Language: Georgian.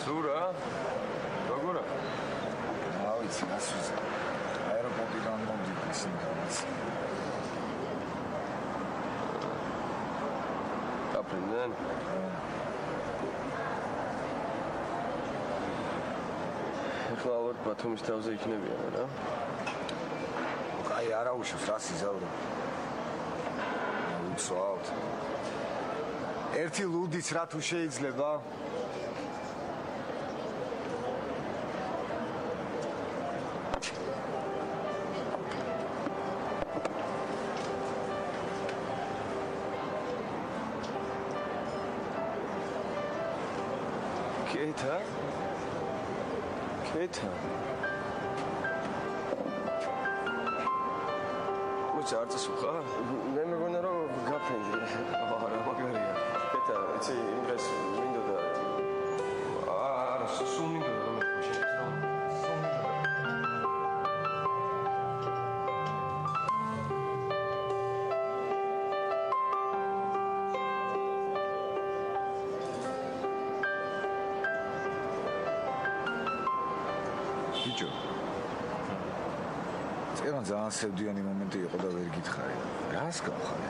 სურა? როგორა? ავიცი, ასვიზე. აეროპორტიდან მომდიოდი ინფორმაცია. აფრინდან? ეხლა ალბათ ბათუმის თავზე იქნებიან რა? კაი არა უშავს რა სიზავრო. უცვალთ. ერთი ლუდიც რა თუ შეიძლება? Keta? Keta? მოიცა არ წასუხა? მე მეგონა რომ გაფრინდი. არა, მაგარია. Keta, იცი იმ დღეს მინდოდა არა, სულ მინდოდა რომ შეეცდო. სულ მინდოდა. ბიჭო ძალიან სევდიანი მომენტი იყო და ვერ გითხარი. რას გავხარე?